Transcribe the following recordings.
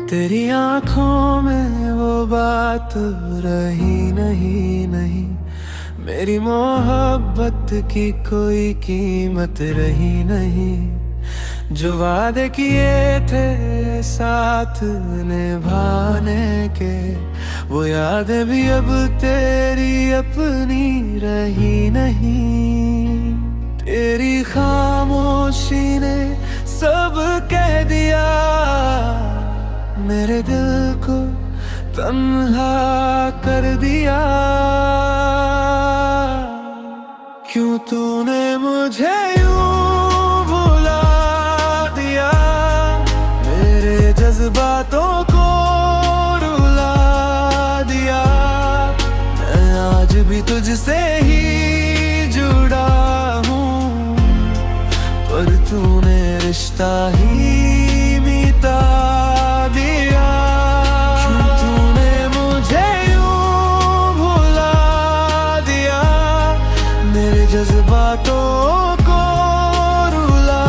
तेरी आंखों में वो बात रही नहीं, मेरी मोहब्बत की कोई कीमत रही नहीं। जो वादे किए थे साथ निभाने के, वो यादें भी अब तेरी अपनी रही नहीं। तेरी खामोशी ने सब कह दिया, मेरे दिल को तन्हा कर दिया। क्यों तूने मुझे यूं भुला दिया, मेरे जज्बातों को रुला दिया। मैं आज भी तुझसे ही जुड़ा हूँ, पर तूने रिश्ता ही मिटा दिया। क्यों तूने मुझे यूं भुला दिया, मेरे जज्बातों को रुला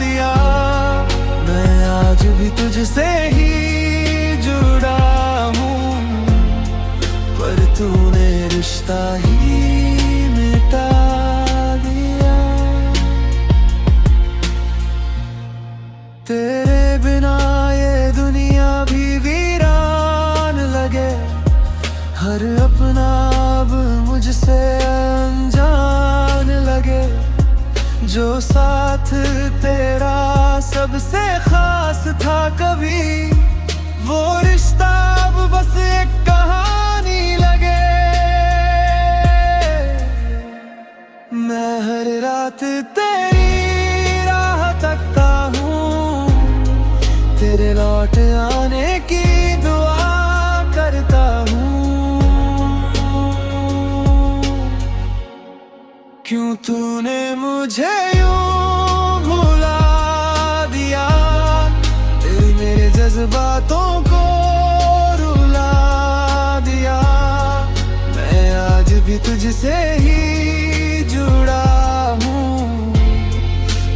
दिया। मैं आज भी तुझसे ही जुड़ा हूँ, पर तूने रिश्ता ही मिटा दिया। तेरे बिना ये दुनिया भी वीरान लगे, हर अपना अब मुझसे अनजान लगे। जो साथ तेरा सबसे खास था कभी, वो रिश्ता अब बस एक कहानी लगे। मैं हर रात तेरी राह तकता हूँ, तेरे लौट आने की दुआ करता हूँ। क्यों तूने मुझे यूं भुला दिया, तेरे मेरे जज्बातों को रुला दिया। मैं आज भी तुझसे ही जुड़ा हूँ,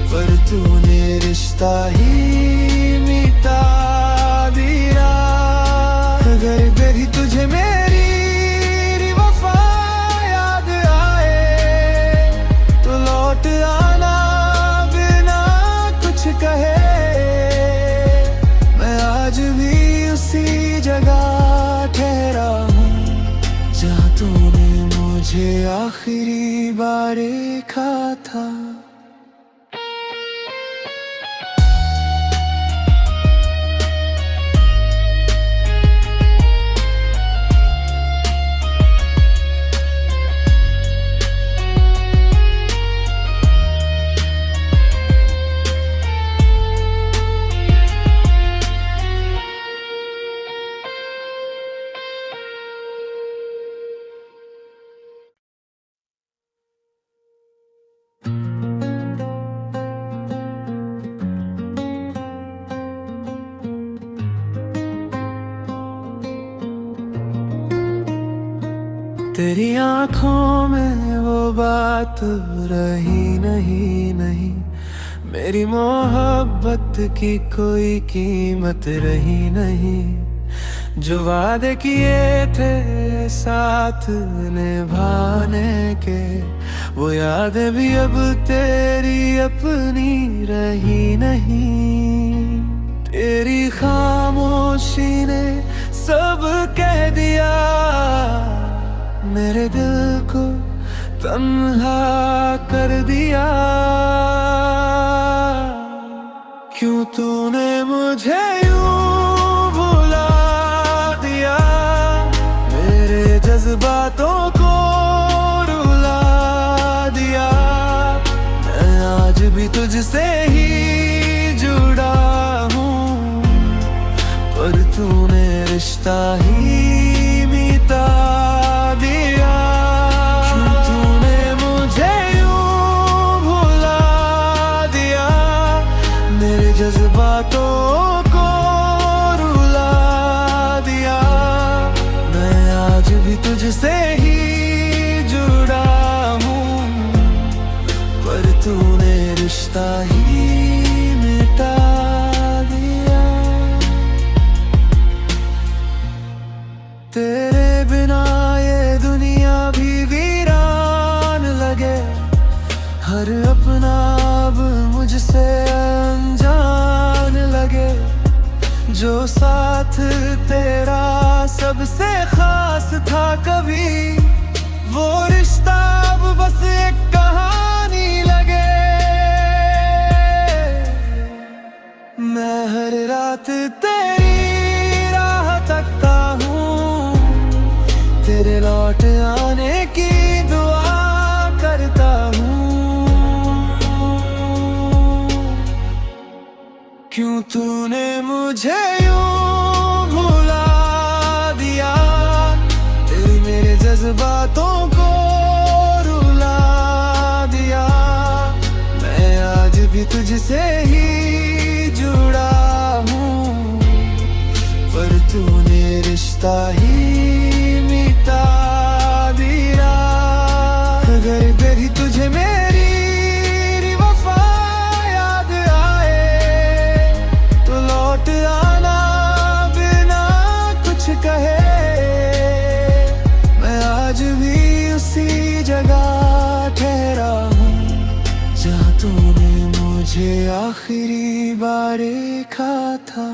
पर तूने रिश्ता ही मिटा दिया। अगर कभी तुझे मेरी वफा याद आए, तो लौट आना बिना कुछ कहे। मैं आज भी उसी जगह ठहरा हूँ, जहाँ तूने मुझे आखिरी बार देखा था। तेरी आंखों में वो बात रही नहीं, मेरी मोहब्बत की कोई कीमत रही नहीं। जो वादे किए थे साथ निभाने के, वो यादें भी अब तेरी अपनी रही नहीं। तेरी खामोशी ने सब कह दिया, मेरे दिल को तन्हा कर दिया। क्यों तूने मुझे यूं भुला दिया, मेरे जज्बातों को रुला दिया। मैं आज भी तुझसे ही जुड़ा हूँ, पर तूने रिश्ता ही मिटा दिया। क्यों तूने मुझे यूं भुला दिया, मेरे जज्बातों को रुला दिया। मैं आज भी तुझसे ही जुड़ा हूँ, पर तूने रिश्ता ही मिटा दिया। सबसे खास था कभी, वो रिश्ता अब बस एक कहानी लगे। मैं हर रात तेरी राह तकता हूँ, तेरे लौट आने की दुआ करता हूँ। क्यों तूने मुझे यूं भुला दिया, तेरे मेरे जज्बातों को रुला दिया। मैं आज भी तुझसे ही जुड़ा हूँ, पर तूने रिश्ता ही मिटा दिया। अगर कभी तुझे मेरी वफा याद आए, तो लौट आना बिना कुछ कहे। मैं आज भी उसी जगह ठहरा हूँ, जहाँ तूने मुझे आखिरी बार देखा था।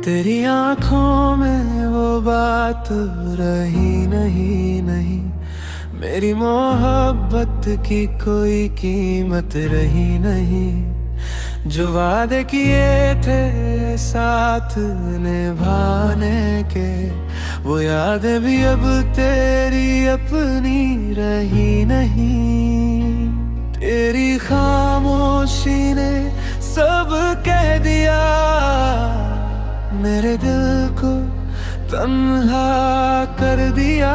तेरी आंखों में वो बात रही नहीं, मेरी मोहब्बत की कोई कीमत रही नहीं। जो वादे किए थे साथ निभाने के, वो यादें भी अब तेरी अपनी रही नहीं। तेरी खामोशी ने सब कह दिया, मेरे दिल को तन्हा कर दिया।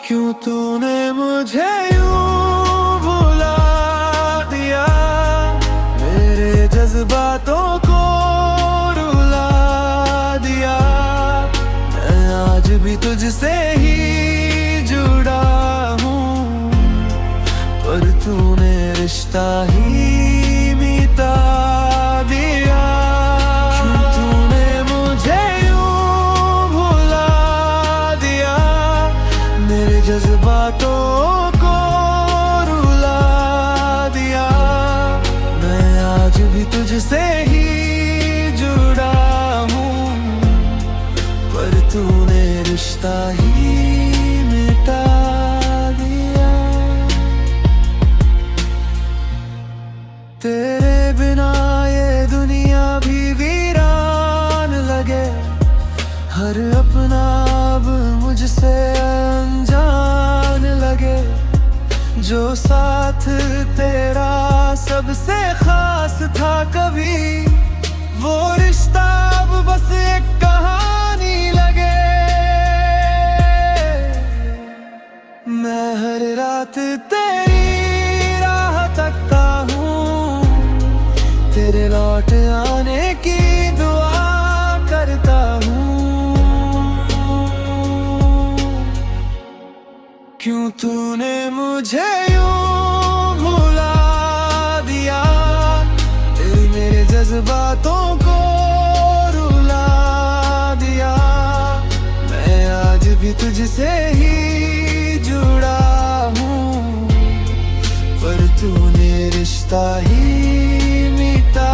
क्यों तूने मुझे यूं भुला दिया, मेरे जज्बातों को रुला दिया। मैं आज भी तुझसे ही जुड़ा हूँ, पर तूने रिश्ता ही मिटा दिया। क्यों तूने मुझे यूं भुला दिया, मेरे जज्बातों को रुला दिया। मैं आज भी तुझसे ही जुड़ा हूँ, पर तूने रिश्ता ही मिटा दिया। तेरे बिना ये दुनिया भी वीरान लगे, हर अपना अब मुझसे अनजान लगे। जो साथ तेरा सबसे खास था कभी, वो रिश्ता अब बस एक कहानी लगे। मैं हर रात तेरी राह तकता हूँ, तेरे लौट आने की दुआ करता हूँ। क्यों तूने मुझे यूं भुला दिया, तेरे मेरे जज्बातों को रुला दिया। मैं आज भी तुझसे ही जुड़ा हूँ, पर तूने रिश्ता ही मिटा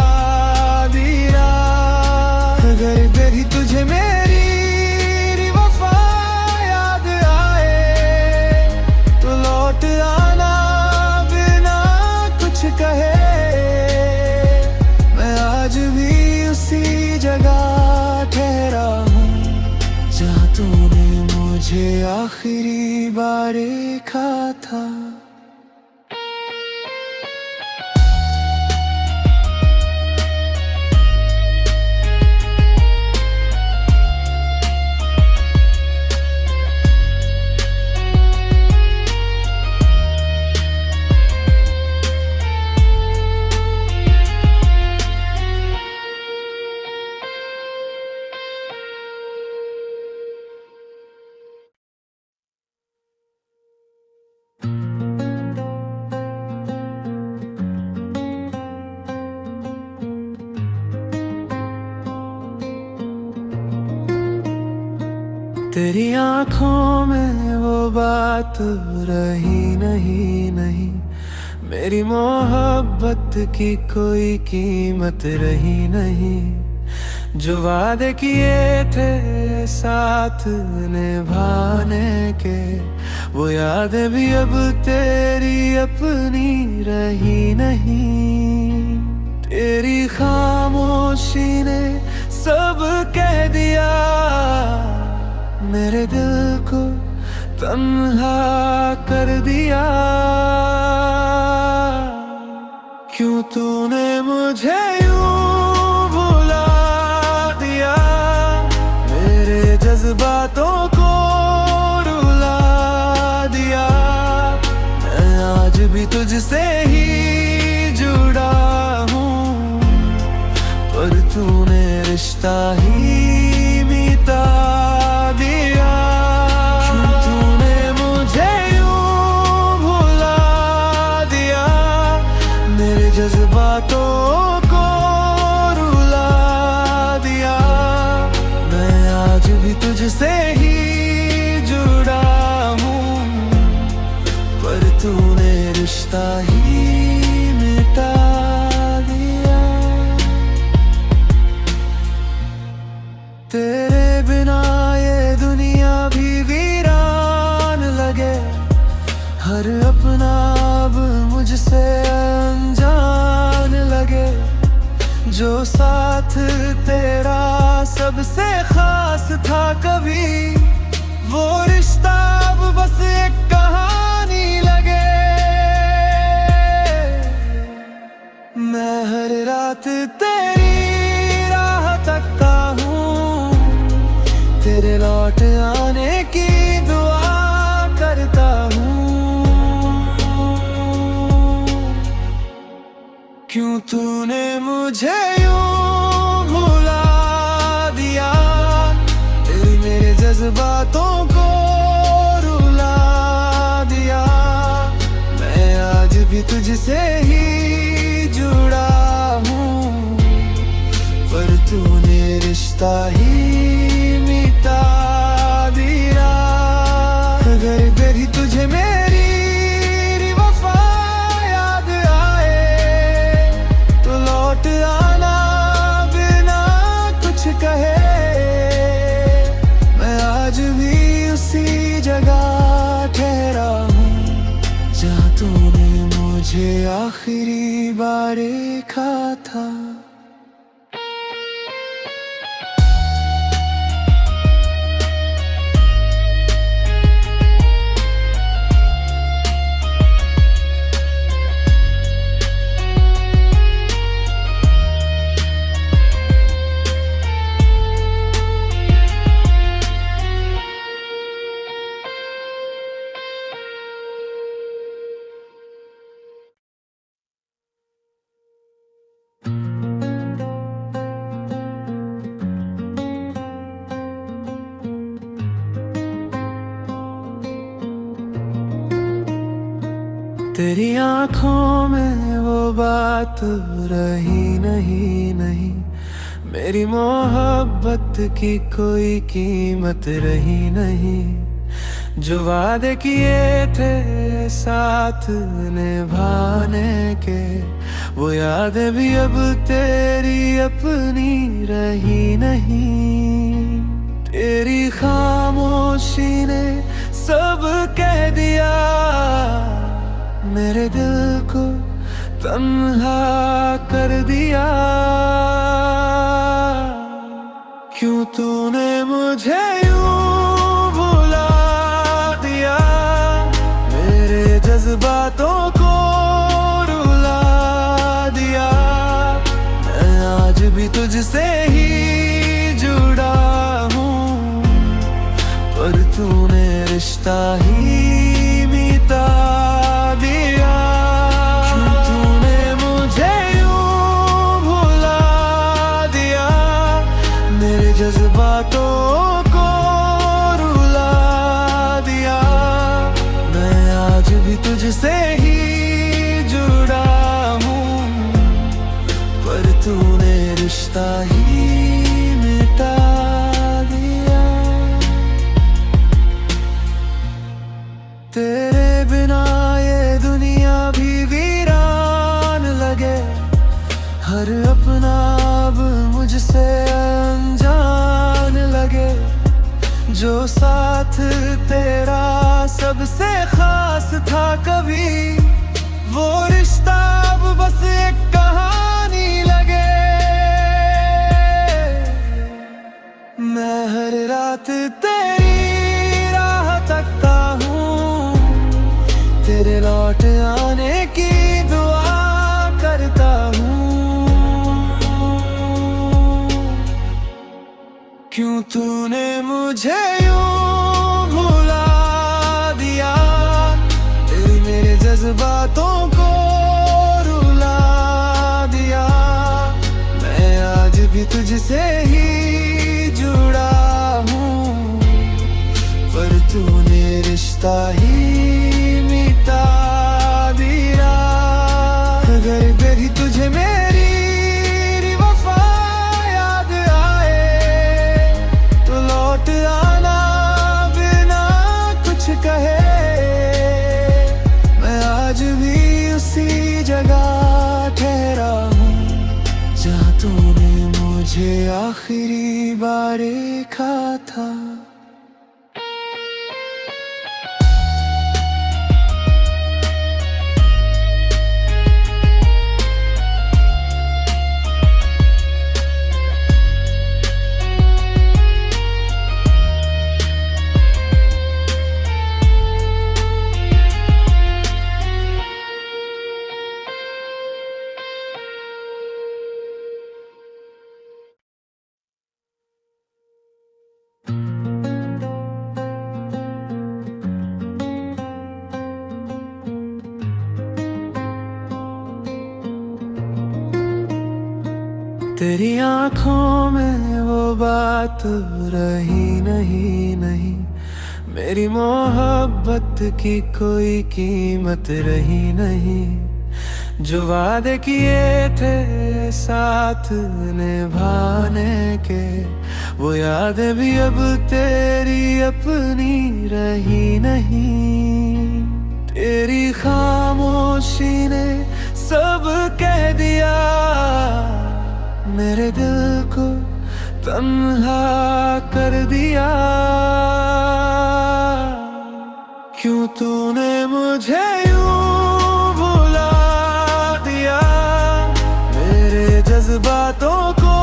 दिया। अगर कभी तुझे मेरी वफा याद आए, तो लौट आना बिना कुछ कहे। मैं आज भी उसी जगह ठहरा हूँ, जहाँ तूने मुझे आखिरी बार देखा था। तेरी आंखों में वो बात रही नहीं नहीं, मेरी मोहब्बत की कोई कीमत रही नहीं। जो वादे किए थे साथ निभाने के, वो यादें भी अब तेरी अपनी रही नहीं। तेरी खामोशी ने सब कह दिया, मेरे दिल को तन्हा कर दिया। क्यों तूने मुझे यूं भुला दिया, मेरे जज्बातों को रुला दिया। मैं आज भी तुझसे ही जुड़ा हूँ, पर तूने रिश्ता ही मिटा दिया। क्यों तूने मुझे यूं भुला दिया, मेरे जज्बातों को रुला दिया। मैं आज भी तुझसे ही जुड़ा हूँ, पर तूने रिश्ता ही मिटा दिया। तेरे बिना ये दुनिया भी वीरान लगे, हर अपना अब मुझसे अनजान लगे। जो साथ तेरा सबसे खास था कभी, वो रिश्ता अब बस एक कहानी लगे। मैं हर रात तेरी राह तकता हूँ, तेरे लौट आने की दुआ करता हूँ। क्यों तूने मुझे यूं भुला दिया, तेरी मेरे जज्बातों को रुला दिया। मैं आज भी तुझसे ही जुड़ा हूँ, पर तूने रिश्ता ही मिटा दिया। अगर कभी तुझे मेरी वफा याद आए, तो लौट आना बिना कुछ कहे। मैं आज भी उसी जगह ठहरा हूँ, जहाँ तूने मुझे आखिरी बार देखा था। तेरी आंखों में वो बात रही नहीं नहीं, मेरी मोहब्बत की कोई कीमत रही नहीं। जो वादे किए थे साथ निभाने के, वो यादें भी अब तेरी अपनी रही नहीं। तेरी खामोशी ने सब कह दिया, मेरे दिल को तन्हा कर दिया। क्यों तूने मुझे यूं भुला दिया, मेरे जज्बातों को रुला दिया। मैं आज भी तुझसे ही जुड़ा हूँ, पर तूने रिश्ता ही मिटा दिया। क्यों तूने मुझे यूं भुला दिया, मेरे जज्बातों को रुला दिया। मैं आज भी तुझसे ही जुड़ा हूँ, पर तूने रिश्ता ही मिटा दिया। तेरे बिना ये दुनिया भी वीरान लगे। हर अपना अब मुझसे अनजान लगे। जो साथ तेरा सबसे खास था कभी, वो रिश्ता अब बस एक कहानी लगे। मैं हर रात तेरी राह तकता हूँ, तेरे लौट आने की दुआ करता हूँ। क्यों तूने मुझे यूं भुला दिया, तेरे मेरे जज्बातों को रुला दिया। मैं आज भी तुझसे ही जुड़ा हूँ, पर तूने रिश्ता ही मिटा दिया। अगर कभी तुझे मेरी वफा याद आए, तो लौट आना बिना कुछ कहे। मैं आज भी उसी जगह ठहरा हूँ, जहाँ तूने मुझे आखिरी बार देखा था। तेरी आँखों में वो बात रही नहीं, मेरी मोहब्बत की कोई कीमत रही नहीं। जो वादे किए थे साथ निभाने के, वो यादें भी अब तेरी अपनी रही नहीं। तेरी खामोशी ने सब कह दिया, मेरे दिल को तन्हा कर दिया। क्यों तूने मुझे यूं भुला दिया, मेरे जज्बातों को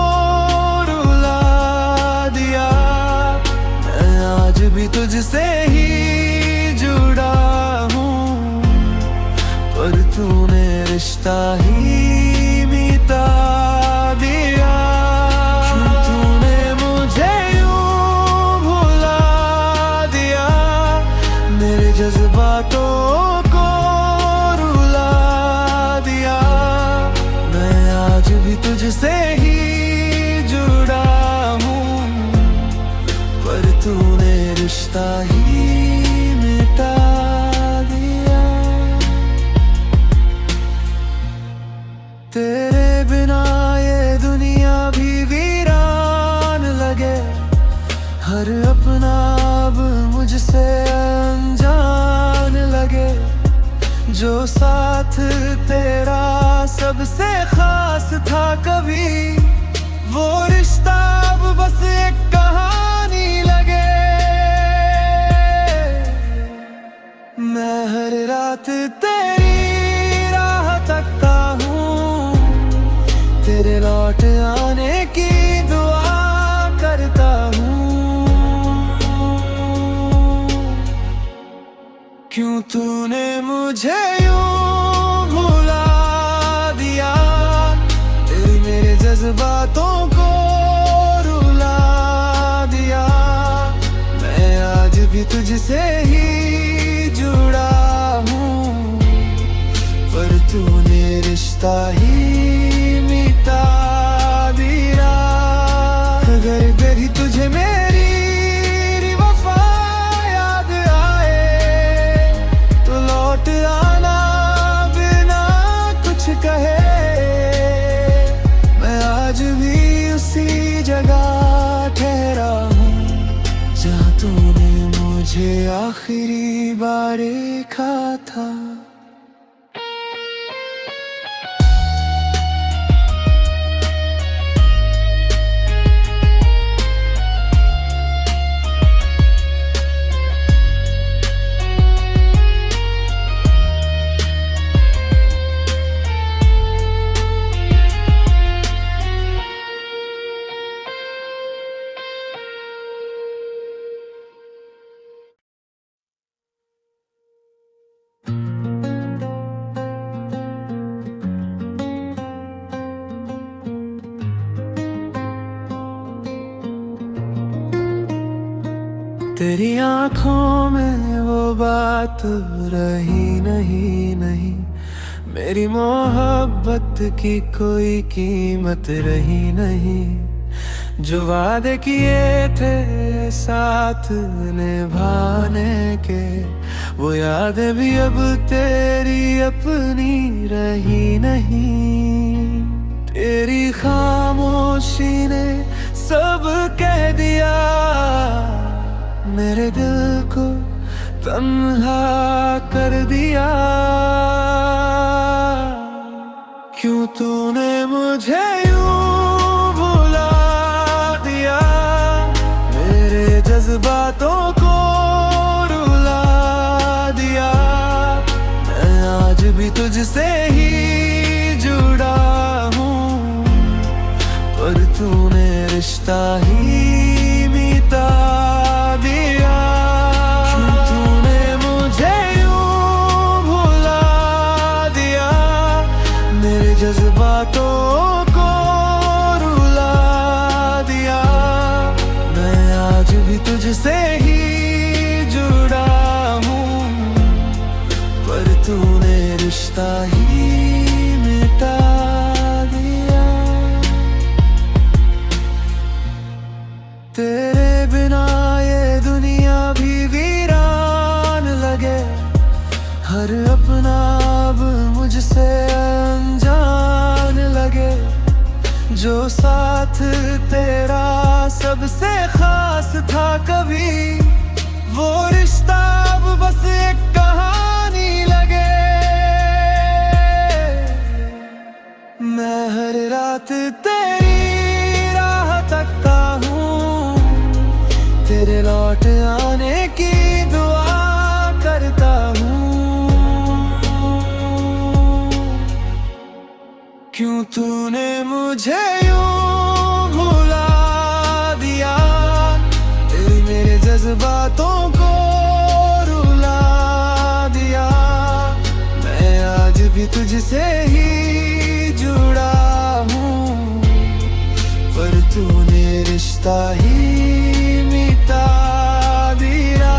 रुला दिया। मैं आज भी तुझसे ही जुड़ा हूँ, पर तूने रिश्ता ही मिटा दिया। क्यों तूने मुझे यूं भुला दिया, मेरे जज्बातों को रुला दिया। मैं आज भी तुझसे ही जुड़ा हूँ, पर तूने रिश्ता ही मिटा दिया। तेरे बिना ये दुनिया भी वीरान लगे। हर अपना अब मुझसे अनजान लगे। जो साथ तेरा सबसे खास था कभी, वो रिश्ता अब बस एक कहानी लगे। मैं हर रात तेरी राह तकता हूँ, तेरे लौट आने की दुआ करता हूँ। क्यों तूने मुझे यूं भुला दिया, तेरे मेरे जज्बातों को रुला दिया। मैं आज भी तुझसे ही जुड़ा हूँ, पर तूने रिश्ता ही मिटा दिया। अगर कभी तुझे मेरी वफा याद आए, तो लौट आना बिना कुछ कहे। मैं आज भी उसी जगह ठहरा हूँ, जहाँ तूने मुझे आखिरी बार देखा था। तेरी आंखों में वो बात रही नहीं, मेरी मोहब्बत की कोई कीमत रही नहीं। जो वादे किए थे साथ निभाने के, वो यादें भी अब तेरी अपनी रही नहीं। तेरी खामोशी ने सब कह दिया, मेरे दिल को तन्हा कर दिया। क्यों तूने मुझे यूं भुला दिया, मेरे जज्बातों को रुला दिया। मैं आज भी तुझसे ही जुड़ा हूँ, पर तूने रिश्ता ही मिटा दिया। क्यों तूने मुझे यूं भुला दिया, मेरे जज्बातों को रुला दिया। मैं आज भी तुझसे ही जुड़ा हूँ, पर तूने रिश्ता ही मिटा दिया। तेरे बिना ये दुनिया भी वीरान लगे, हर अपना अब मुझसे अनजान लगे। जो साथ तेरा सबसे खास था कभी, वो रिश्ता अब बस एक कहानी लगे। मैं हर रात तेरी राह तकता हूँ, तेरे लौट आने की दुआ करता हूँ। क्यों तूने मुझे यूं भुला दिया, मेरे जज्बातों को रुला दिया। मैं आज भी तुझसे ही जुड़ा हूँ, पर तूने रिश्ता ही मिटा दिया।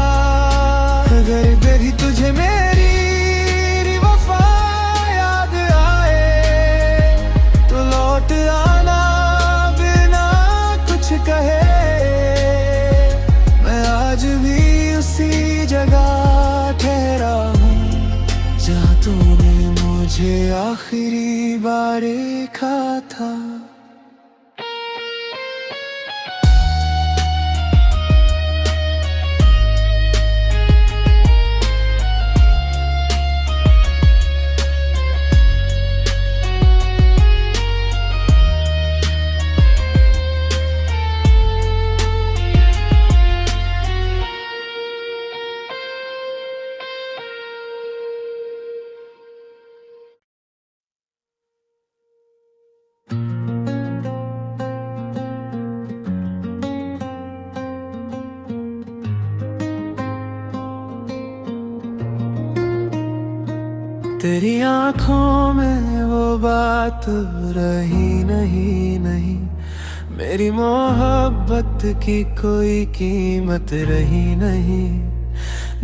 अगर भी तुझे मेरी वफा याद आए, तो लौट आना बिना कुछ कहे। मैं आज भी उसी जगह ठहरा हूँ, जहाँ तूने मुझे आखिरी बार देखा था। तेरी आंखों में वो बात रही नहीं, मेरी मोहब्बत की कोई कीमत रही नहीं।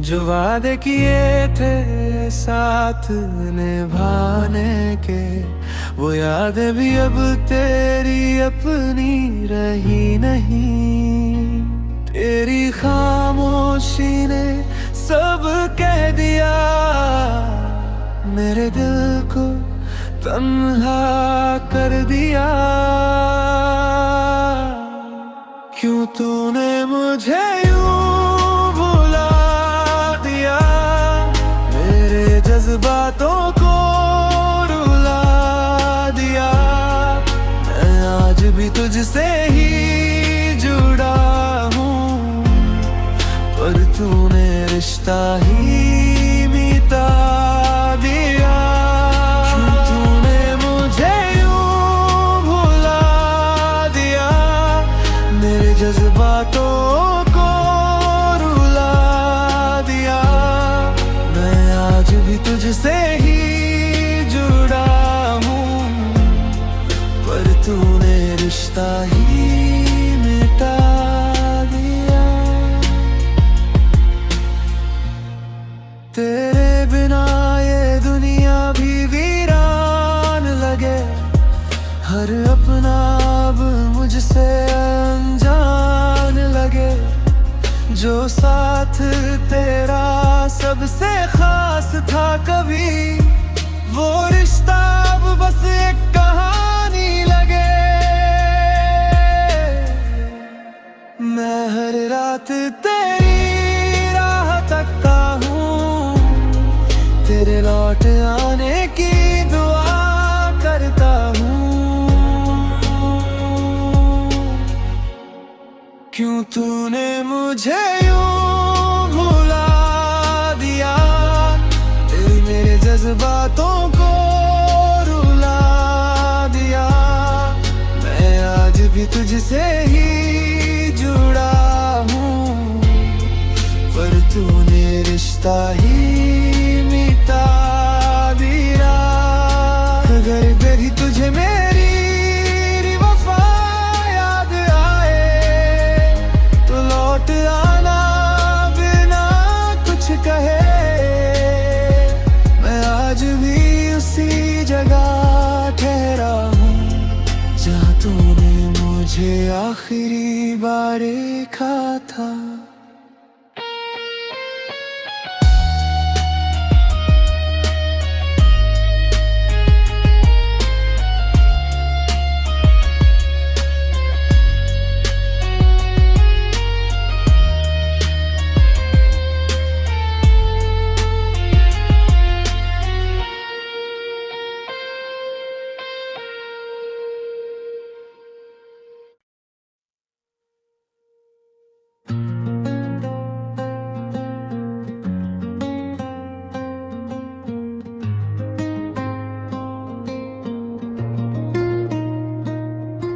जो वादे किए थे साथ निभाने के, वो यादें भी अब तेरी अपनी रही नहीं। तेरी खामोशी ने सब कह दिया, मेरे दिल को तन्हा कर दिया। क्यों तूने मुझे यूं भुला दिया, जज्बातों को रुला दिया। मैं आज भी तुझसे ही जुड़ा हूँ, पर तूने रिश्ता ही मिटा दिया। क्यों तूने मुझे यूं भुला दिया, मेरे जज्बातों को रुला दिया। मैं आज भी तुझसे ही जुड़ा हूँ, पर तूने रिश्ता ही मिटा दिया। तेरे बिना ये दुनिया भी वीरान लगे, हर अपना अब मुझसे अनजान लगे। जो साथ तेरा सबसे खास था कभी, वो रिश्ता अब बस एक कहानी लगे। मैं हर रात तेरी राह तकता हूँ, तेरे लौट आने की दुआ करता हूँ। क्यों तूने मुझे यूं भुला दिया, तेरे मेरे जज्बातों को रुला दिया। मैं आज भी तुझसे ही जुड़ा हूँ, पर तूने रिश्ता ही मिटा दिया। अगर कभी तुझे मेरी वफा याद आए, तो लौट आना बिना कुछ कहे। मैं आज भी उसी जगह ठहरा हूँ, जहाँ तूने मुझे आखिरी बार देखा था।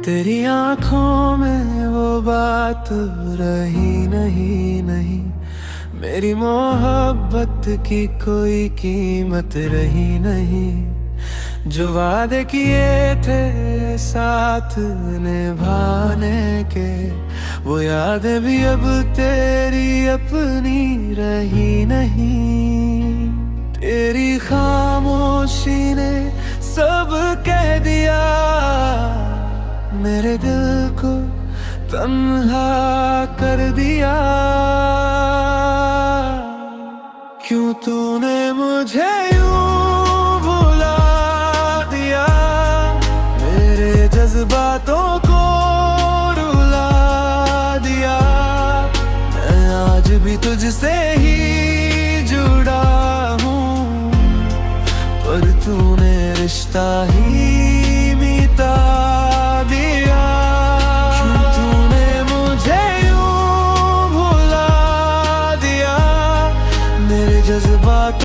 तेरी आंखों में वो बात रही नहीं, मेरी मोहब्बत की कोई कीमत रही नहीं। जो वादे किए थे साथ निभाने के, वो यादें भी अब तेरी अपनी रही नहीं। तेरी खामोशी ने सब कह दिया, मेरे दिल को तन्हा कर दिया। क्यों तूने मुझे यूं भुला दिया, मेरे जज्बातों को रुला दिया। मैं आज भी तुझसे ही जुड़ा हूँ, पर तूने रिश्ता ही मिटा दिया। क्यों तूने मुझे यूं भुला दिया, मेरे जज्बात